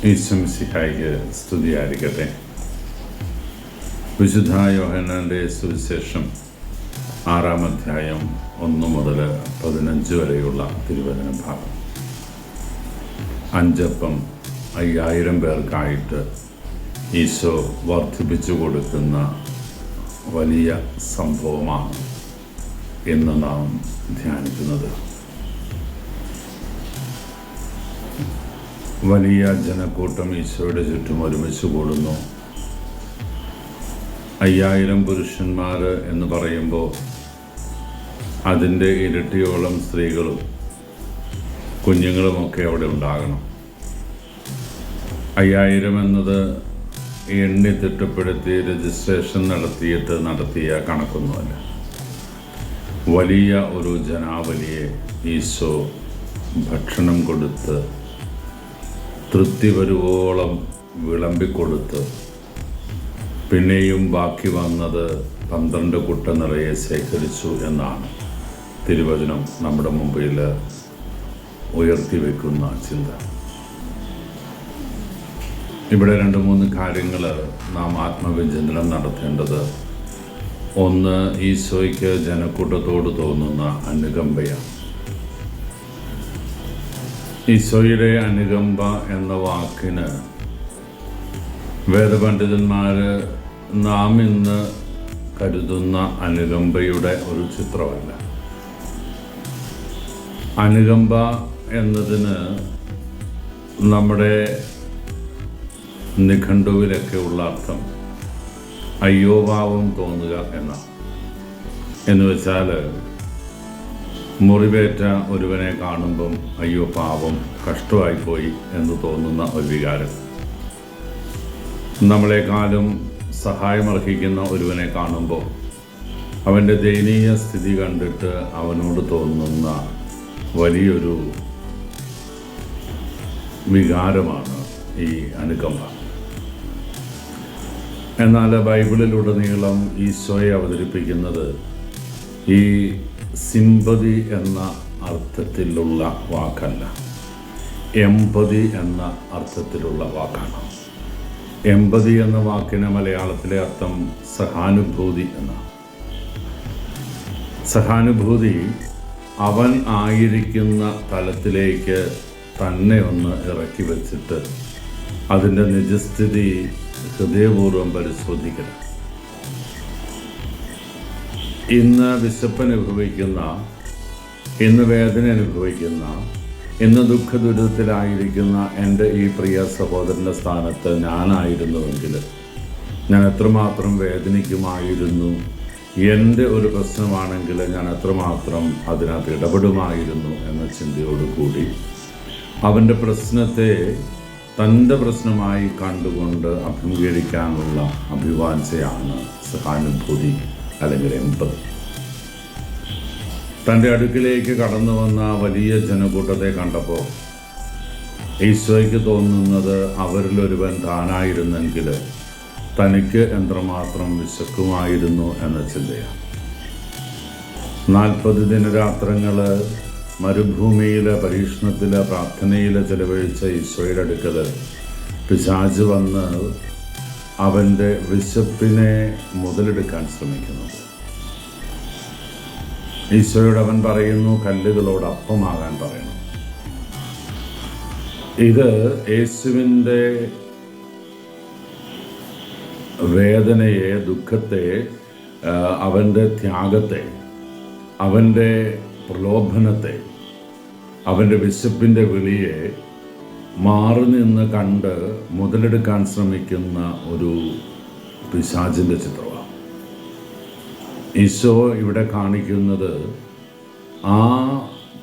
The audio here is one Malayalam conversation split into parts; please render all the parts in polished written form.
ഈശ്വംസിഹായിക്ക് സ്തുതിയായിരിക്കട്ടെ. വിശുദ്ധ യോഹന്നാൻ്റെ സുവിശേഷം 6-ാം അധ്യായം 1 മുതൽ 15 വരെയുള്ള തിരുവചന ഭാഗം. 5 അപ്പം 5000 പേർക്കായിട്ട് ഈശോ വർദ്ധിപ്പിച്ചു കൊടുക്കുന്ന വലിയ സംഭവമാണ് എന്ന് നാം ധ്യാനിക്കുന്നത്. വലിയ ജനക്കൂട്ടം ഈശോയുടെ ചുറ്റും ഒരുമിച്ച് കൂടുന്നു. 5000 പുരുഷന്മാർ എന്ന് പറയുമ്പോൾ അതിൻ്റെ ഇരട്ടിയോളം സ്ത്രീകളും കുഞ്ഞുങ്ങളുമൊക്കെ അവിടെ ഉണ്ടാകണം. 5000 എന്നത് എണ്ണി തിട്ടപ്പെടുത്തി രജിസ്ട്രേഷൻ നടത്തിയ കണക്കൊന്നുമല്ല. വലിയ ഒരു ജനാവലിയെ ഈശോ ഭക്ഷണം കൊടുത്ത് തൃപ്തി വരുവോളം വിളമ്പിക്കൊടുത്ത് പിന്നെയും ബാക്കി വന്നത് 12 കുട്ട നിറയെ ശേഖരിച്ചു എന്നാണ് തിരുവചനം നമ്മുടെ മുമ്പിൽ ഉയർത്തിവെക്കുന്ന ചിന്ത. ഇവിടെ 2-3 കാര്യങ്ങൾ നാം ആത്മവിചിന്തനം നടത്തേണ്ടത്. ഒന്ന്, ഈശോയ്ക്ക് ജനക്കൂട്ടത്തോട് തോന്നുന്ന അനുകമ്പയാണ്. ഈശോയുടെ അനുകമ്പ എന്ന വാക്കിന് വേദപണ്ഡിതന്മാർ നാം ഇന്ന് കരുതുന്ന അനുകമ്പയുടെ ഒരു ചിത്രമല്ല. അനുകമ്പ എന്നതിന് നമ്മുടെ നിഘണ്ടുവിലൊക്കെ ഉള്ള അർത്ഥം അയ്യോഭാവം തോന്നുക എന്ന് വെച്ചാൽ മുറിവേറ്റ ഒരുവനെ കാണുമ്പം അയ്യോ പാവം കഷ്ടമായിപ്പോയി എന്ന് തോന്നുന്ന ഒരു വികാരം. നമ്മളെക്കാളും സഹായമർഹിക്കുന്ന ഒരുവനെ കാണുമ്പോൾ അവൻ്റെ ദയനീയ സ്ഥിതി കണ്ടിട്ട് അവനോട് തോന്നുന്ന വലിയൊരു വികാരമാണ് ഈ അനുകമ്പ. എന്നാൽ ബൈബിളിലുടനീളം ഈശോയെ അവതരിപ്പിക്കുന്നത് ഈ സിമ്പതി എന്ന അർത്ഥത്തിലുള്ള വാക്കല്ല, എമ്പതി എന്ന അർത്ഥത്തിലുള്ള വാക്കാണ്. എമ്പതി എന്ന വാക്കിന് മലയാളത്തിലെ അർത്ഥം സഹാനുഭൂതി എന്നാണ്. സഹാനുഭൂതി അവൻ ആയിരിക്കുന്ന തലത്തിലേക്ക് തന്നെ ഒന്ന് ഇറക്കി വച്ചിട്ട് അതിൻ്റെ നിജസ്ഥിതി ഹൃദയപൂർവ്വം പരിശോധിക്കണം. ഇന്ന് വിശപ്പനുഭവിക്കുന്ന, ഇന്ന് വേദന അനുഭവിക്കുന്ന, ഇന്ന് ദുഃഖദുരിതത്തിലായിരിക്കുന്ന എൻ്റെ ഈ പ്രിയ സഹോദരൻ്റെ സ്ഥാനത്ത് ഞാനായിരുന്നുവെങ്കിൽ ഞാൻ എത്രമാത്രം വേദനിക്കുമായിരുന്നു. എൻ്റെ ഒരു പ്രശ്നമാണെങ്കിൽ ഞാൻ എത്രമാത്രം അതിനകത്ത് ഇടപെടുമായിരുന്നു എന്ന ചിന്തയോടുകൂടി അവൻ്റെ പ്രശ്നത്തെ തൻ്റെ പ്രശ്നമായി കണ്ടുകൊണ്ട് അഭിമുഖീകരിക്കാനുള്ള അഭിവാഞ്ചയാണ് സഹാനുഭൂതി അല്ലെങ്കിൽ എമ്പതി. തൻ്റെ അടുക്കിലേക്ക് കടന്നു വന്ന വലിയ ജനക്കൂട്ടത്തെ കണ്ടപ്പോൾ ഈശോയ്ക്ക് തോന്നുന്നത് അവരിലൊരുവൻ താനായിരുന്നെങ്കിൽ തനിക്ക് എത്രമാത്രം വിശക്കുമായിരുന്നു എന്ന ചിന്തയാണ്. 40 ദിനരാത്രങ്ങൾ മരുഭൂമിയിലെ പരീക്ഷണത്തിൽ പ്രാർത്ഥനയിൽ ചെലവഴിച്ച ഈശോയുടെ അടുക്കൽ പിശാച് വന്ന് അവൻ്റെ വിശപ്പിനെ മുതലെടുക്കാൻ ശ്രമിക്കുന്നത്. ഈശോയോട് അവൻ പറയുന്നു, കല്ലുകളോട് അപ്പമാകാൻ പറയണം. ഇത് യേശുവിൻ്റെ വേദനയെ, ദുഃഖത്തെ, അവൻ്റെ ത്യാഗത്തെ, അവൻ്റെ പ്രലോഭനത്തെ, അവൻ്റെ വിശപ്പിൻ്റെ വിളിയെ മാറി നിന്ന് കണ്ട് മുതലെടുക്കാൻ ശ്രമിക്കുന്ന ഒരു പിശാചിൻ്റെ ചിത്രമാണ്. ഈശോ ഇവിടെ കാണിക്കുന്നത് ആ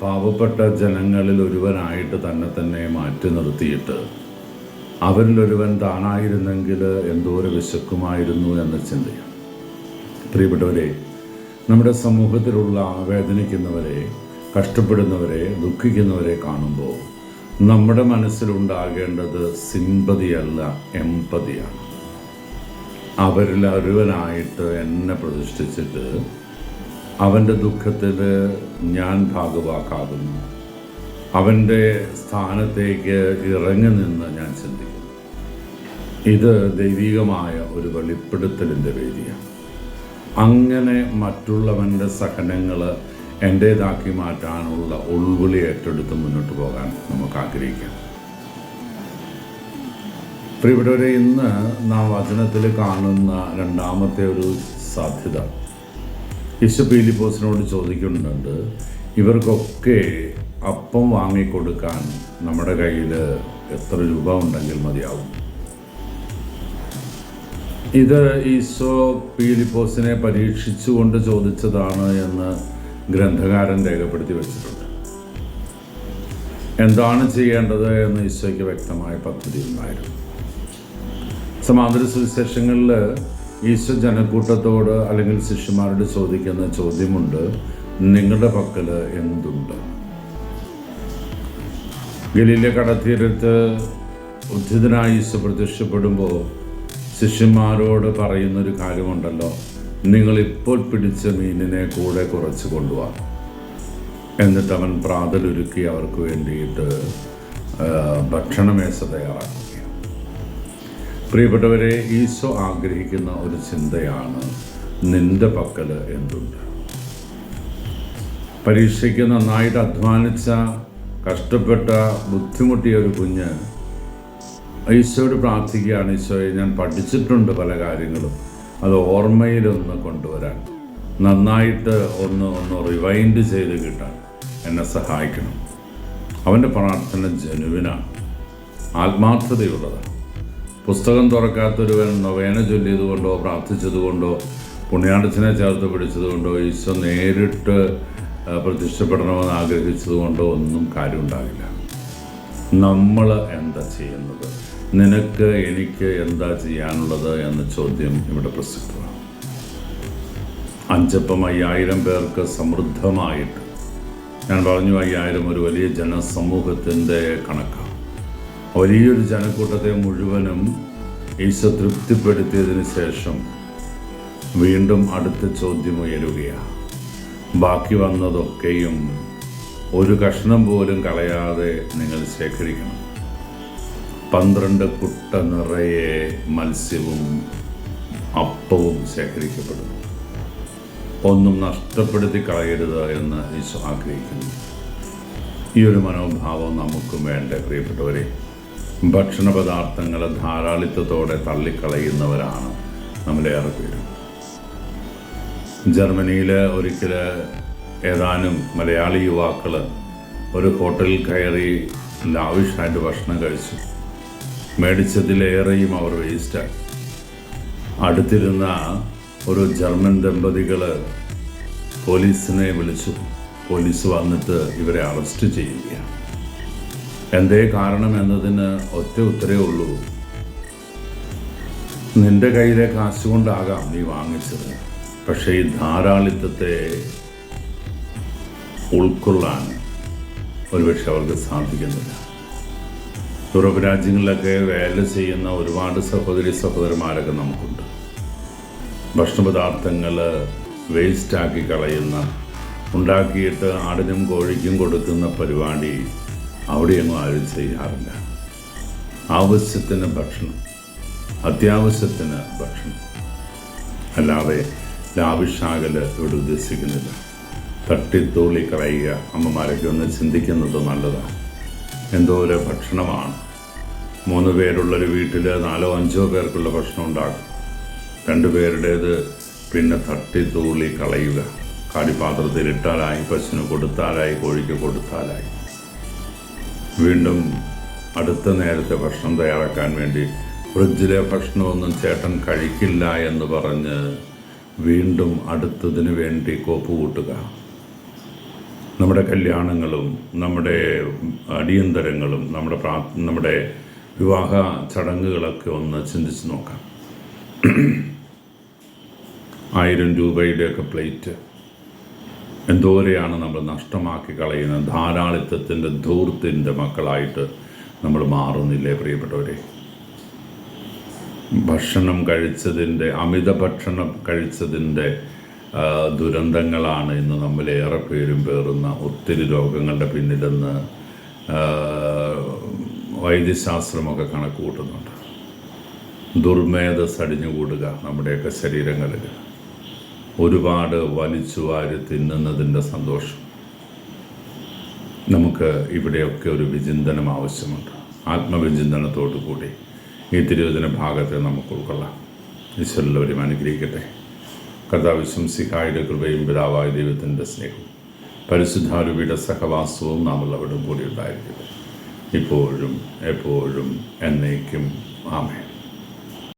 പാവപ്പെട്ട ജനങ്ങളിൽ ഒരുവനായിട്ട് തന്നെ മാറ്റി നിർത്തിയിട്ട് അവരിലൊരുവൻ താനായിരുന്നെങ്കിൽ എന്തോരം വിശക്കുമായിരുന്നു എന്ന ചിന്തയാണ്. പ്രിയപ്പെട്ടവരെ, നമ്മുടെ സമൂഹത്തിലുള്ള വേദനിക്കുന്നവരെ, കഷ്ടപ്പെടുന്നവരെ, ദുഃഖിക്കുന്നവരെ കാണുമ്പോൾ നമ്മുടെ മനസ്സിലുണ്ടാകേണ്ടത് സിമ്പതിയല്ല, എമ്പതിയാണ്. അവരിൽ ഒരുവനായിട്ട് എന്നെ പ്രതിഷ്ഠിച്ചിട്ട് അവൻ്റെ ദുഃഖത്തിൽ ഞാൻ ഭാഗവാക്കാകുന്നു, അവൻ്റെ സ്ഥാനത്തേക്ക് ഇറങ്ങി നിന്ന് ഞാൻ ചിന്തിക്കുന്നു. ഇത് ദൈവികമായ ഒരു വെളിപ്പെടുത്തലിൻ്റെ വേദിയാണ്. അങ്ങനെ മറ്റുള്ളവൻ്റെ സഹനങ്ങൾ എൻ്റേതാക്കി മാറ്റാനുള്ള ഉൾവിളി ഏറ്റെടുത്ത് മുന്നോട്ട് പോകാൻ നമുക്ക് ആഗ്രഹിക്കാം. പ്രിയപ്പെട്ടവരെ, ഇന്ന് നാം വചനത്തിൽ കാണുന്ന രണ്ടാമത്തെ ഒരു സാധ്യത, യേശു പീലിപ്പോസിനോട് ചോദിക്കുന്നുണ്ട്, ഇവർക്കൊക്കെ അപ്പം വാങ്ങിക്കൊടുക്കാൻ നമ്മുടെ കയ്യിൽ എത്ര രൂപ ഉണ്ടെങ്കിൽ മതിയാവും. ഇത് ഈശോ പീലിപ്പോസിനെ പരീക്ഷിച്ചുകൊണ്ട് ചോദിച്ചതാണ് എന്ന് ഗ്രന്ഥകാരൻ രേഖപ്പെടുത്തി വച്ചിട്ടുണ്ട്. എന്താണ് ചെയ്യേണ്ടത് എന്ന് ഈശോയ്ക്ക് വ്യക്തമായ പദ്ധതി ഉണ്ടായിരുന്നു. സമാന്തര സുവിശേഷങ്ങളിൽ ഈശോ ജനക്കൂട്ടത്തോട് അല്ലെങ്കിൽ ശിഷ്യന്മാരോട് ചോദിക്കുന്ന ചോദ്യമുണ്ട്, നിങ്ങളുടെ പക്കൽ എന്തുണ്ട്? ഗലീല കടൽത്തീരത്ത് ഉദ്ധിതനായി ഈശോ പ്രത്യക്ഷപ്പെടുമ്പോൾ ശിഷ്യന്മാരോട് പറയുന്നൊരു കാര്യമുണ്ടല്ലോ, നിങ്ങളിപ്പോൾ പിടിച്ച മീനിനെ കൂടെ കുറച്ച് കൊണ്ടുപോകാം. എന്നിട്ട് അവൻ പ്രാതലൊരുക്കി അവർക്ക് വേണ്ടിയിട്ട് ഭക്ഷണമേശ തയ്യാറാക്കുക. പ്രിയപ്പെട്ടവരെ, ഈശോ ആഗ്രഹിക്കുന്ന ഒരു ചിന്തയാണ്, നിന്റെ പക്കൽ എന്തുണ്ട്? പരീക്ഷയ്ക്ക് നന്നായിട്ട് അധ്വാനിച്ച, കഷ്ടപ്പെട്ട, ബുദ്ധിമുട്ടിയ ഒരു കുഞ്ഞ് ഈശോയോട് പ്രാർത്ഥിക്കുകയാണ്, ഈശോയെ, ഞാൻ പഠിച്ചിട്ടുണ്ട് പല കാര്യങ്ങളും, അത് ഓർമ്മയിലൊന്ന് കൊണ്ടുവരാൻ, നന്നായിട്ട് ഒന്ന് റിവൈൻഡ് ചെയ്ത് കിട്ടാൻ എന്നെ സഹായിക്കണം. അവൻ്റെ പ്രാർത്ഥന ജനുവിനാണ്, ആത്മാർത്ഥതയുള്ളതാണ്. പുസ്തകം തുറക്കാത്തൊരുവൻ നൊവേന ചൊല്ലിയതുകൊണ്ടോ പ്രാർത്ഥിച്ചതുകൊണ്ടോ പുണ്യാടച്ചനെ ചേർത്ത് പിടിച്ചതുകൊണ്ടോ ഈശോ നേരിട്ട് പ്രത്യക്ഷപ്പെടണമെന്ന് ആഗ്രഹിച്ചതുകൊണ്ടോ ഒന്നും കാര്യമുണ്ടാകില്ല. നമ്മൾ എന്താ ചെയ്യുന്നത്? നിനക്ക് എനിക്ക് എന്താ ചെയ്യാനുള്ളത് എന്ന ചോദ്യം ഇവിടെ പ്രസക്തമാണ്. 5 അപ്പം 5000 പേർക്ക് സമൃദ്ധമായിട്ട്, ഞാൻ പറഞ്ഞു 5000 ഒരു വലിയ ജനസമൂഹത്തിൻ്റെ കണക്കാണ്. വലിയൊരു ജനക്കൂട്ടത്തെ മുഴുവനും ഈശോ തൃപ്തിപ്പെടുത്തിയതിന് ശേഷം വീണ്ടും അടുത്ത ചോദ്യം ഉയരുകയാണ്. ബാക്കി വന്നതൊക്കെയും ഒരു കഷ്ണം പോലും കളയാതെ നിങ്ങൾ ശേഖരിക്കണം. 12 കുട്ട നിറയെ മത്സ്യവും അപ്പവും ശേഖരിക്കപ്പെടുന്നു. ഒന്നും നഷ്ടപ്പെടുത്തി കളയരുത് എന്ന് ഈശോ ആഗ്രഹിക്കുന്നു. ഈ ഒരു മനോഭാവം നമുക്കും വേണ്ട. പ്രിയപ്പെട്ടവരെ, ഭക്ഷണ പദാർത്ഥങ്ങൾ ധാരാളിത്തത്തോടെ തള്ളിക്കളയുന്നവരാണ് നമ്മളേറെ പേരും. ജർമ്മനിയിൽ ഒരിക്കൽ ഏതാനും മലയാളി യുവാക്കൾ ഒരു ഹോട്ടലിൽ കയറി ലാവിഷായിട്ട് ഭക്ഷണം കഴിച്ചു. മേടിച്ചതിലേറെയും അവർ വേസ്റ്റാക്കി. അടുത്തിരുന്ന ഒരു ജർമ്മൻ ദമ്പതികൾ പോലീസിനെ വിളിച്ചു. പോലീസ് വന്നിട്ട് ഇവരെ അറസ്റ്റ് ചെയ്യുകയാണ്. എന്തേ കാരണം എന്നതിന് ഒറ്റ ഉത്തരവേ ഉള്ളൂ, നിന്റെ കയ്യിലെ കാശുകൊണ്ടാകാം നീ വാങ്ങിച്ചത്, പക്ഷേ ഈ ധാരാളിത്തത്തെ ഉൾക്കൊള്ളാൻ ഒരുപക്ഷെ അവർക്ക് സാധിക്കുന്നില്ല. യൂറോപ്പ് രാജ്യങ്ങളിലൊക്കെ വേല ചെയ്യുന്ന ഒരുപാട് സഹോദരന്മാരൊക്കെ നമുക്കുണ്ട്. ഭക്ഷണപദാർത്ഥങ്ങൾ വേസ്റ്റാക്കി കളയുന്ന, ഉണ്ടാക്കിയിട്ട് ആടിനും കോഴിക്കും കൊടുക്കുന്ന പരിപാടി അവിടെയൊന്നും ആരും ചെയ്യാറില്ല. ആവശ്യത്തിന് ഭക്ഷണം, അത്യാവശ്യത്തിന് ഭക്ഷണം, അല്ലാതെ ലാവിഷാകൽ ഇവിടെ ഉദ്ദേശിക്കുന്നില്ല. തട്ടിത്തൂളി കളയുക. അമ്മമാരൊക്കെ ഒന്ന് ചിന്തിക്കുന്നത് നല്ലതാണ്. എന്തോ ഒരു ഭക്ഷണമാണ്. 3 പേരുള്ളൊരു വീട്ടിൽ 4-5 പേർക്കുള്ള ഭക്ഷണം ഉണ്ടാകും. 2 പേരുടേത് പിന്നെ തട്ടിത്തൂളി കളയുക. കാടിപ്പാത്രത്തിൽ ഇട്ടാലായി, പശുവിന് കൊടുത്താലായി, കോഴിക്ക് കൊടുത്താലായി. വീണ്ടും അടുത്ത നേരത്തെ ഭക്ഷണം തയ്യാറാക്കാൻ വേണ്ടി ഫ്രിഡ്ജിലെ ഭക്ഷണമൊന്നും ചേട്ടൻ കഴിക്കില്ല എന്ന് പറഞ്ഞ് വീണ്ടും അടുത്തതിന് വേണ്ടി കോപ്പ് കൂട്ടുക. നമ്മുടെ കല്യാണങ്ങളും നമ്മുടെ അടിയന്തരങ്ങളും നമ്മുടെ വിവാഹ ചടങ്ങുകളൊക്കെ ഒന്ന് ചിന്തിച്ച് നോക്കാം. 1000 രൂപയുടെയൊക്കെ പ്ലേറ്റ് എന്തോരെയാണ് നമ്മൾ നഷ്ടമാക്കി കളയുന്നത്. ധാരാളിത്തത്തിൻ്റെ ധൂർത്തിൻ്റെ മക്കളായിട്ട് നമ്മൾ മാറുന്നില്ലേ പ്രിയപ്പെട്ടവരെ? ഭക്ഷണം കഴിച്ചതിൻ്റെ, അമിത ഭക്ഷണം കഴിച്ചതിൻ്റെ ദുരന്തങ്ങളാണ് ഇന്ന് നമ്മളേറെ പേരും പേറുന്ന ഒത്തിരി രോഗങ്ങളുടെ പിന്നിലെന്ന് വൈദ്യശാസ്ത്രമൊക്കെ കണക്ക് കൂട്ടുന്നുണ്ട്. ദുർമേധസ് അടിഞ്ഞുകൂടുക നമ്മുടെയൊക്കെ ശരീരങ്ങളിൽ, ഒരുപാട് വലിച്ചു വാരി തിന്നുന്നതിൻ്റെ സന്തോഷം. നമുക്ക് ഇവിടെയൊക്കെ ഒരു വിചിന്തനം ആവശ്യമുണ്ട്. ആത്മവിചിന്തനത്തോടു കൂടി ഈ തിരുവചന ഭാഗത്തെ നമുക്ക് ഉൾക്കൊള്ളാം. ഈശ്വരെല്ലാവരും അനുഗ്രഹിക്കട്ടെ. കർത്താവ് ശംസിഹായുടെ കൃപയും പിതാവായ ദൈവത്തിൻ്റെ സ്നേഹവും പരിശുദ്ധാരൂപിയുടെ സഹവാസവും നാം എല്ലാവരും കൂടി ഉണ്ടായിരിക്കട്ടെ, ഇപ്പോഴും എപ്പോഴും എന്നേക്കും. ആമേൻ.